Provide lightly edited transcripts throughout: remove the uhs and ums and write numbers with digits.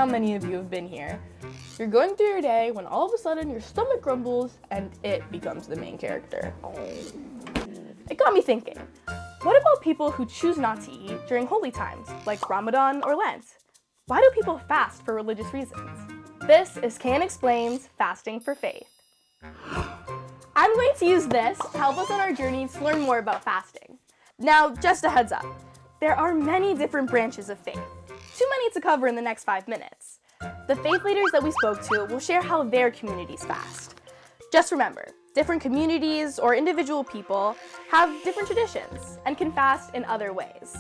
how many of you have been here. You're going through your day when all of a sudden your stomach grumbles and it becomes the main character. It got me thinking, what about people who choose not to eat during holy times, like Ramadan or Lent? Why do people fast for religious reasons? This is Can Explains Fasting for Faith. I'm going to use this to help us on our journey to learn more about fasting. Now, just a heads up, there are many different branches of faith. Too many to cover in the next 5 minutes. The faith leaders that we spoke to will share how their communities fast. Just remember, different communities or individual people have different traditions and can fast in other ways.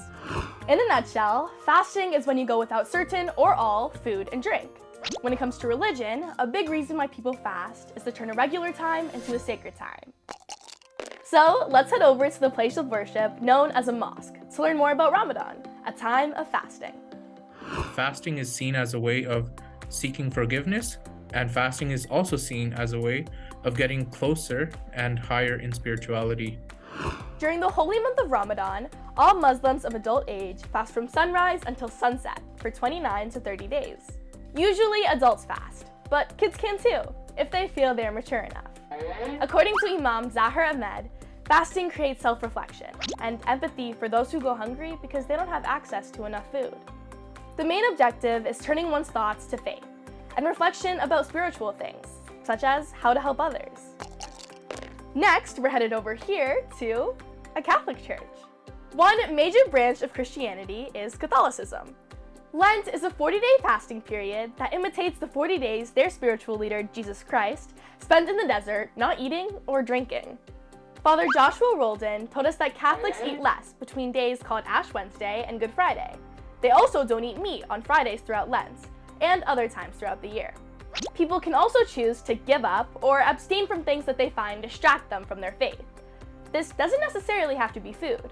In a nutshell, fasting is when you go without certain or all food and drink. When it comes to religion, a big reason why people fast is to turn a regular time into a sacred time. So let's head over to the place of worship known as a mosque to learn more about Ramadan, a time of fasting. Fasting is seen as a way of seeking forgiveness, and fasting is also seen as a way of getting closer and higher in spirituality. During the holy month of Ramadan, all Muslims of adult age fast from sunrise until sunset for 29 to 30 days. Usually adults fast, but kids can too, if they feel they are mature enough. According to Imam Zahir Ahmed, fasting creates self-reflection and empathy for those who go hungry because they don't have access to enough food. The main objective is turning one's thoughts to faith and reflection about spiritual things, such as how to help others. Next, we're headed over here to a Catholic church. One major branch of Christianity is Catholicism. Lent is a 40-day fasting period that imitates the 40 days their spiritual leader, Jesus Christ, spent in the desert not eating or drinking. Father Joshua Roldan told us that Catholics eat less between days called Ash Wednesday and Good Friday. They also don't eat meat on Fridays throughout Lent and other times throughout the year. People can also choose to give up or abstain from things that they find distract them from their faith. This doesn't necessarily have to be food.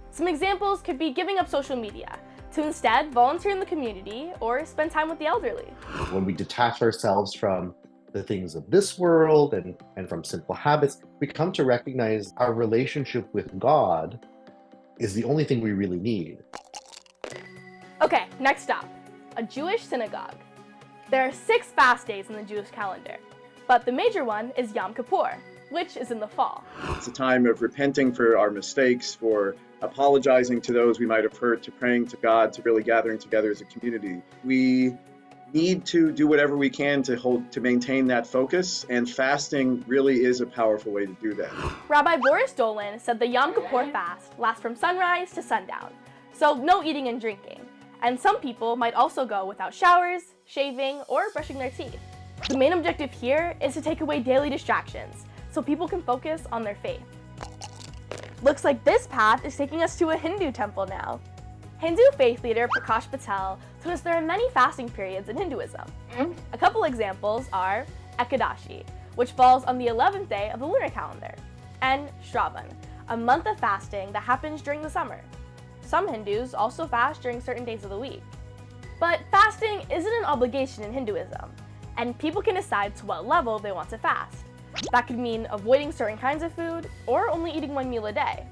Some examples could be giving up social media to instead volunteer in the community or spend time with the elderly. When we detach ourselves from the things of this world and from simple habits, we come to recognize our relationship with God is the only thing we really need. Okay, next up, a Jewish synagogue. There are 6 fast days in the Jewish calendar, but the major one is Yom Kippur, which is in the fall. It's a time of repenting for our mistakes, for apologizing to those we might have hurt, to praying to God, to really gathering together as a community. We need to do whatever we can to maintain that focus, and fasting really is a powerful way to do that. Rabbi Boris Dolan said the Yom Kippur fast lasts from sunrise to sundown, so no eating and drinking. And some people might also go without showers, shaving, or brushing their teeth. The main objective here is to take away daily distractions so people can focus on their faith. Looks like this path is taking us to a Hindu temple now. Hindu faith leader Prakash Patel told us there are many fasting periods in Hinduism. A couple examples are Ekadashi, which falls on the 11th day of the lunar calendar, and Shravan, a month of fasting that happens during the summer. Some Hindus also fast during certain days of the week. But fasting isn't an obligation in Hinduism, and people can decide to what level they want to fast. That could mean avoiding certain kinds of food or only eating 1 meal a day.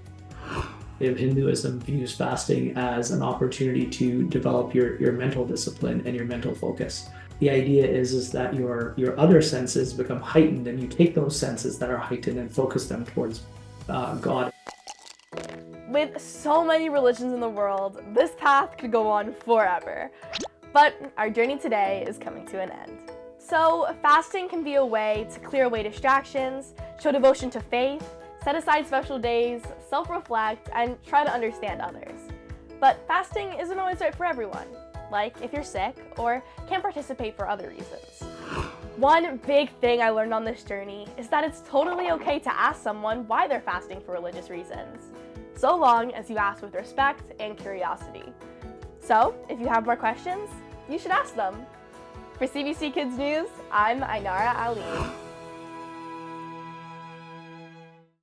If Hinduism views fasting as an opportunity to develop your mental discipline and your mental focus. The idea is that your other senses become heightened, and you take those senses that are heightened and focus them towards God. With so many religions in the world, this path could go on forever. But our journey today is coming to an end. So fasting can be a way to clear away distractions, show devotion to faith, set aside special days, self-reflect, and try to understand others. But fasting isn't always right for everyone, like if you're sick or can't participate for other reasons. One big thing I learned on this journey is that it's totally okay to ask someone why they're fasting for religious reasons, so long as you ask with respect and curiosity. So, if you have more questions, you should ask them. For CBC Kids News, I'm Ainara Ali.